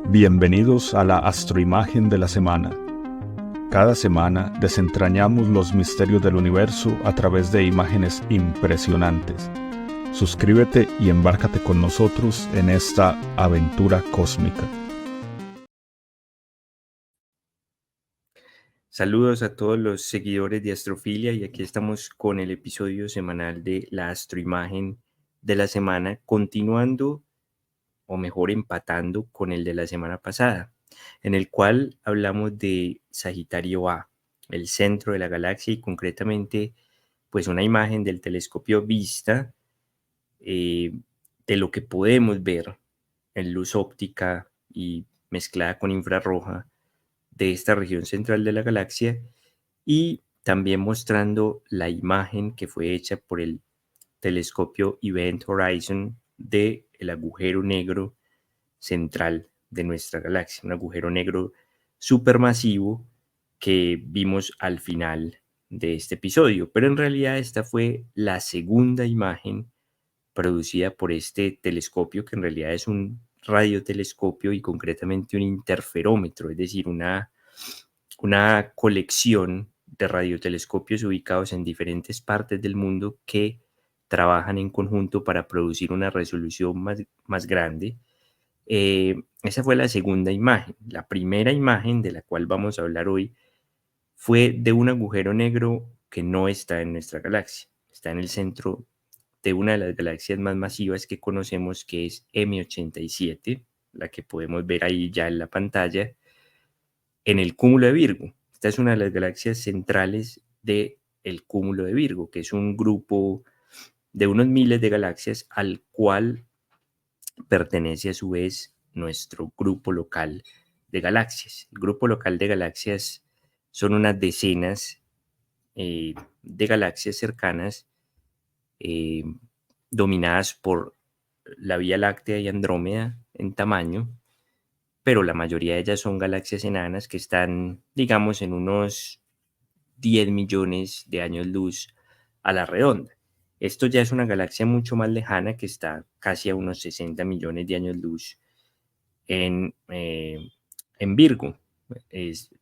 Bienvenidos a la astroimagen de la semana. Cada semana desentrañamos los misterios del universo a través de imágenes impresionantes. Suscríbete y embárcate con nosotros en esta aventura cósmica. Saludos a todos los seguidores de Astrofilia y aquí estamos con el episodio semanal de la astroimagen de la semana, continuando o mejor empatando con el de la semana pasada, en el cual hablamos de Sagitario A, el centro de la galaxia y concretamente pues una imagen del telescopio Vista de lo que podemos ver en luz óptica y mezclada con infrarroja de esta región central de la galaxia y también mostrando la imagen que fue hecha por el telescopio Event Horizon del agujero negro central de nuestra galaxia, un agujero negro supermasivo que vimos al final de este episodio, pero en realidad esta fue la segunda imagen producida por este telescopio, que en realidad es un radiotelescopio y concretamente un interferómetro, es decir, una colección de radiotelescopios ubicados en diferentes partes del mundo que trabajan en conjunto para producir una resolución más grande. Esa fue la segunda imagen. La primera imagen de la cual vamos a hablar hoy fue de un agujero negro que no está en nuestra galaxia, está en el centro de una de las galaxias más masivas que conocemos, que es M87, la que podemos ver ahí ya en la pantalla, en el cúmulo de Virgo. Esta es una de las galaxias centrales del cúmulo de Virgo, que es un grupo de unos miles de galaxias al cual pertenece a su vez nuestro grupo local de galaxias. El grupo local de galaxias son unas decenas de galaxias cercanas eh, dominadas por la Vía Láctea y Andrómeda en tamaño, pero la mayoría de ellas son galaxias enanas que están, digamos, en unos 10 millones de años luz a la redonda. Esto ya es una galaxia mucho más lejana que está casi a unos 60 millones de años luz en Virgo.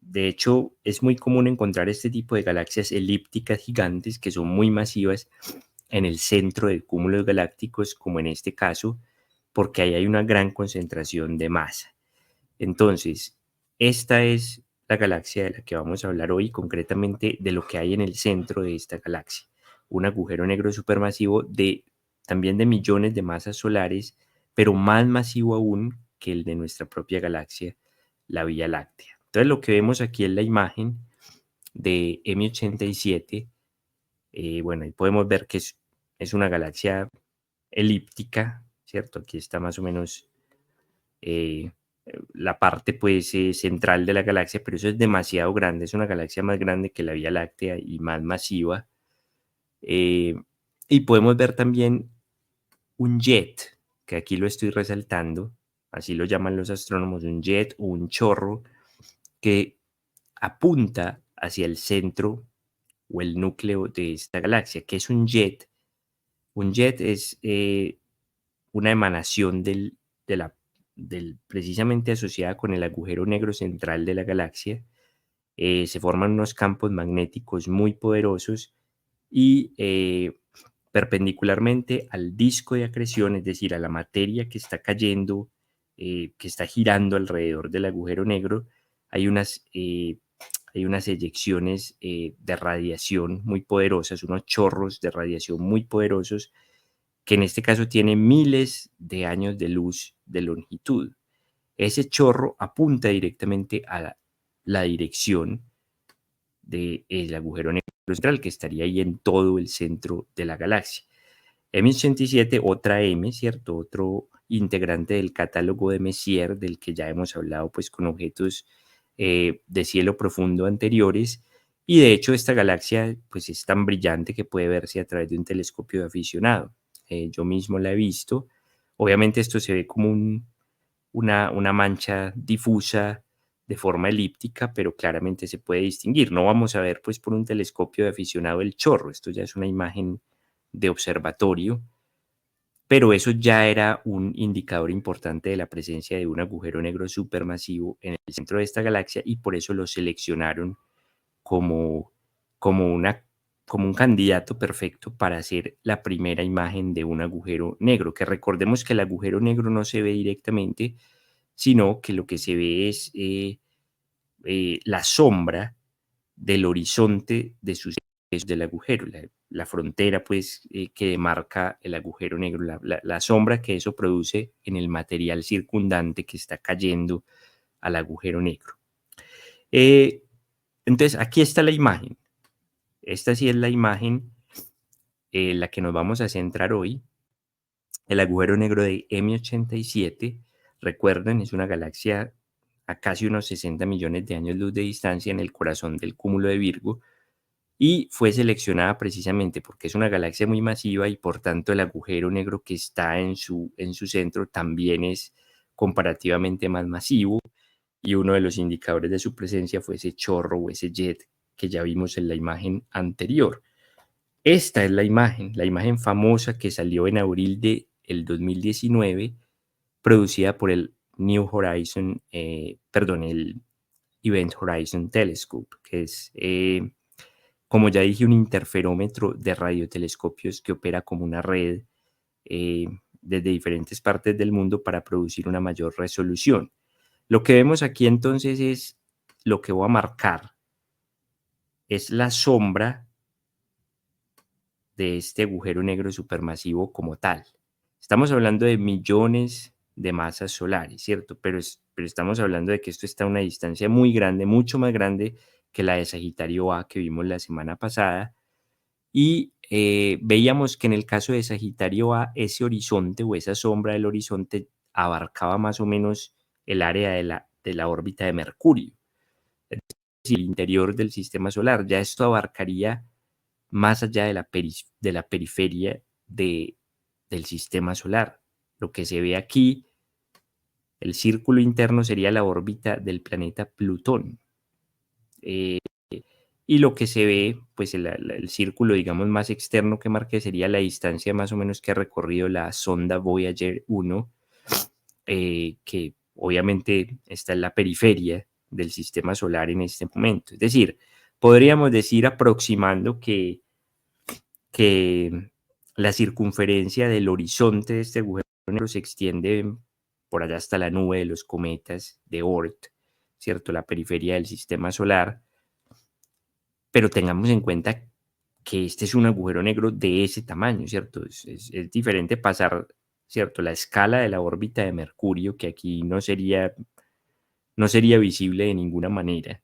De hecho, es muy común encontrar este tipo de galaxias elípticas gigantes que son muy masivas en el centro de cúmulos galácticos, como en este caso, porque ahí hay una gran concentración de masa. Entonces, esta es la galaxia de la que vamos a hablar hoy, concretamente de lo que hay en el centro de esta galaxia. Un agujero negro supermasivo también de millones de masas solares, pero más masivo aún que el de nuestra propia galaxia, la Vía Láctea. Entonces, lo que vemos aquí en la imagen de M87, bueno, ahí podemos ver que es una galaxia elíptica, ¿cierto? Aquí está más o menos eh, la parte pues central de la galaxia, pero eso es demasiado grande, es una galaxia más grande que la Vía Láctea y más masiva. Y podemos ver también un jet, que aquí lo estoy resaltando, así lo llaman los astrónomos, un jet o un chorro que apunta hacia el centro o el núcleo de esta galaxia. ¿Qué es un jet? Un jet es una emanación precisamente asociada con el agujero negro central de la galaxia. Se forman unos campos magnéticos muy poderosos y perpendicularmente al disco de acreción, es decir, a la materia que está cayendo, que está girando alrededor del agujero negro, hay unas eyecciones de radiación muy poderosas, unos chorros de radiación muy poderosos que en este caso tiene miles de años de luz de longitud. Ese chorro apunta directamente a la dirección del agujero negro central que estaría ahí en todo el centro de la galaxia. M87, otra M, ¿cierto? Otro integrante del catálogo de Messier, del que ya hemos hablado pues con objetos de cielo profundo anteriores. Y de hecho esta galaxia pues es tan brillante que puede verse a través de un telescopio de aficionado. Yo mismo la he visto. Obviamente esto se ve como una mancha difusa de forma elíptica, pero claramente se puede distinguir. No vamos a ver pues por un telescopio de aficionado el chorro. Esto ya es una imagen de observatorio. pero eso ya era un indicador importante de la presencia de un agujero negro supermasivo en el centro de esta galaxia, y por eso lo seleccionaron como, como, una, como un candidato perfecto para hacer la primera imagen de un agujero negro, que recordemos que el agujero negro no se ve directamente, sino que lo que se ve es la sombra del horizonte de del agujero, la frontera pues que demarca el agujero negro, la sombra que eso produce en el material circundante que está cayendo al agujero negro. Entonces, aquí está la imagen. Esta sí es la imagen en la que nos vamos a centrar hoy. El agujero negro de M87, recuerden, es una galaxia a casi unos 60 millones de años luz de distancia en el corazón del cúmulo de Virgo, y fue seleccionada precisamente porque es una galaxia muy masiva y por tanto el agujero negro que está en su centro también es comparativamente más masivo, y uno de los indicadores de su presencia fue ese chorro o ese jet que ya vimos en la imagen anterior. Esta es la imagen famosa que salió en abril del 2019, producida por el New Horizon, el Event Horizon Telescope, que es, como ya dije, un interferómetro de radiotelescopios que opera como una red desde diferentes partes del mundo para producir una mayor resolución. Lo que vemos aquí entonces es lo que voy a marcar, es la sombra de este agujero negro supermasivo como tal. Estamos hablando de millones de masas solares, ¿cierto? Pero estamos hablando de que esto está a una distancia muy grande, mucho más grande que la de Sagitario A que vimos la semana pasada. Y veíamos que en el caso de Sagitario A, ese horizonte o esa sombra del horizonte abarcaba más o menos el área de la órbita de Mercurio, es decir, el interior del sistema solar. Ya esto abarcaría más allá de la periferia del sistema solar. Lo que se ve aquí, el círculo interno, sería la órbita del planeta Plutón. Y lo que se ve, pues el círculo, digamos, más externo que marqué sería la distancia más o menos que ha recorrido la sonda Voyager 1, que obviamente está en la periferia del sistema solar en este momento. Es decir, podríamos decir, aproximando, que la circunferencia del horizonte de este agujero negro se extiende por allá hasta la nube de los cometas de Oort, ¿cierto? La periferia del sistema solar. Pero tengamos en cuenta que este es un agujero negro de ese tamaño, ¿cierto? Es diferente pasar, ¿cierto?, la escala de la órbita de Mercurio, que aquí no sería visible de ninguna manera,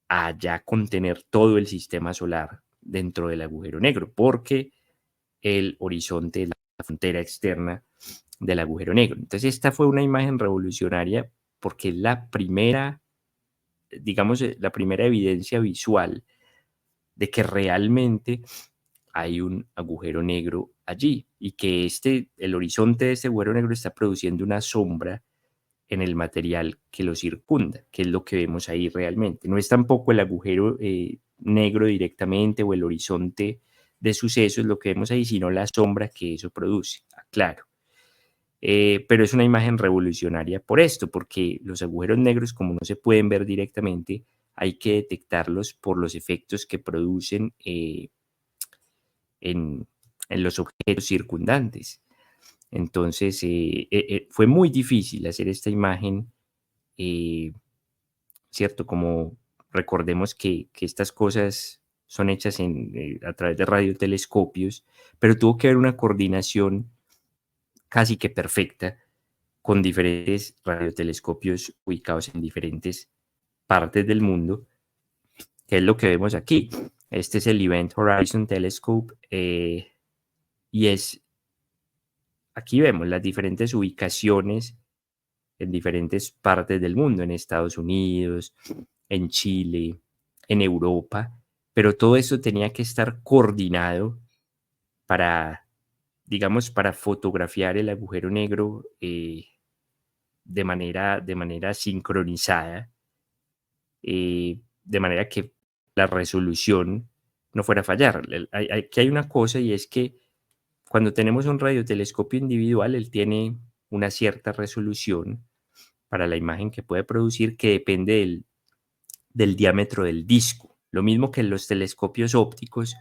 a ya contener todo el sistema solar dentro del agujero negro, porque el horizonte es la frontera externa del agujero negro. Entonces, esta fue una imagen revolucionaria porque es la primera, digamos, la primera evidencia visual de que realmente hay un agujero negro allí, y que el horizonte de este agujero negro está produciendo una sombra en el material que lo circunda, que es lo que vemos ahí realmente. No es tampoco el agujero negro directamente o el horizonte de sucesos lo que vemos ahí, sino la sombra que eso produce, claro. Pero es una imagen revolucionaria por esto, porque los agujeros negros, como no se pueden ver directamente, hay que detectarlos por los efectos que producen en los objetos circundantes. Entonces, fue muy difícil hacer esta imagen, ¿cierto? Como recordemos que estas cosas son hechas a través de radiotelescopios, pero tuvo que haber una coordinación casi que perfecta con diferentes radiotelescopios ubicados en diferentes partes del mundo, que es lo que vemos aquí. Este es el Event Horizon Telescope, y aquí vemos las diferentes ubicaciones en diferentes partes del mundo, en Estados Unidos, en Chile, en Europa, pero todo eso tenía que estar coordinado para, digamos, para fotografiar el agujero negro de manera sincronizada, de manera que la resolución no fuera a fallar. Aquí hay una cosa, y es que cuando tenemos un radiotelescopio individual, él tiene una cierta resolución para la imagen que puede producir, que depende del diámetro del disco. Lo mismo que en los telescopios ópticos,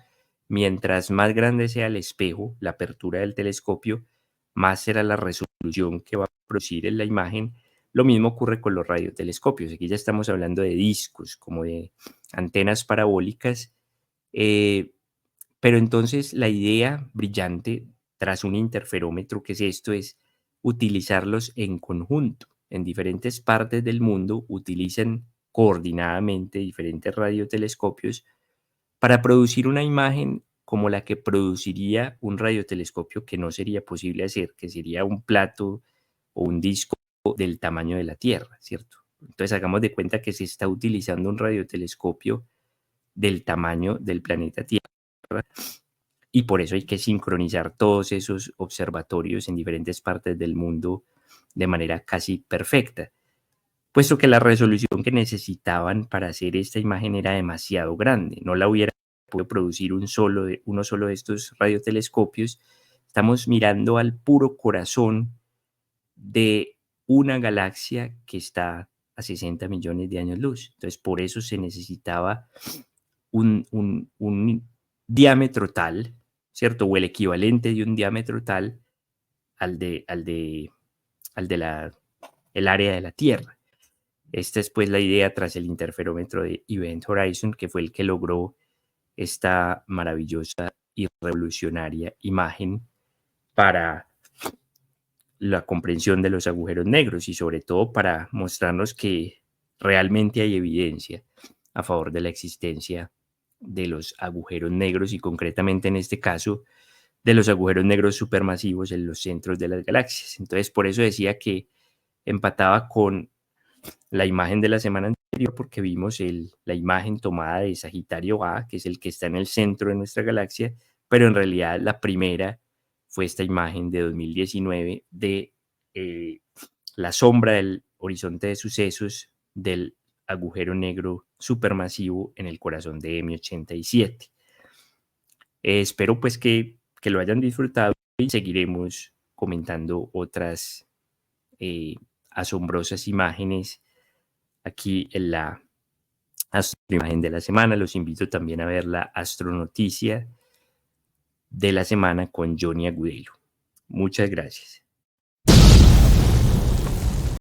mientras más grande sea el espejo, la apertura del telescopio, más será la resolución que va a producir en la imagen. Lo mismo ocurre con los radiotelescopios. Aquí ya estamos hablando de discos, como de antenas parabólicas. Pero entonces la idea brillante tras un interferómetro, que es esto, es utilizarlos en conjunto. En diferentes partes del mundo utilizan coordinadamente diferentes radiotelescopios para producir una imagen como la que produciría un radiotelescopio, que no sería posible hacer, que sería un plato o un disco del tamaño de la Tierra, ¿cierto? Entonces hagamos de cuenta que se está utilizando un radiotelescopio del tamaño del planeta Tierra, y por eso hay que sincronizar todos esos observatorios en diferentes partes del mundo de manera casi perfecta, puesto que la resolución que necesitaban para hacer esta imagen era demasiado grande. No la hubiera podido producir uno solo de estos radiotelescopios. Estamos mirando al puro corazón de una galaxia que está a 60 millones de años luz. Entonces, por eso se necesitaba un diámetro tal, ¿cierto? O el equivalente de un diámetro tal al de el área de la Tierra. Esta es pues la idea tras el interferómetro de Event Horizon, que fue el que logró esta maravillosa y revolucionaria imagen para la comprensión de los agujeros negros y sobre todo para mostrarnos que realmente hay evidencia a favor de la existencia de los agujeros negros, y concretamente en este caso de los agujeros negros supermasivos en los centros de las galaxias. Entonces, por eso decía que empataba con la imagen de la semana anterior, porque vimos la imagen tomada de Sagitario A, que es el que está en el centro de nuestra galaxia, pero en realidad la primera fue esta imagen de 2019 de la sombra del horizonte de sucesos del agujero negro supermasivo en el corazón de M87. Espero pues que lo hayan disfrutado, y seguiremos comentando otras asombrosas imágenes aquí en la astroimagen de la semana. Los invito también a ver la astronoticia de la semana con Johnny Agudelo. Muchas gracias.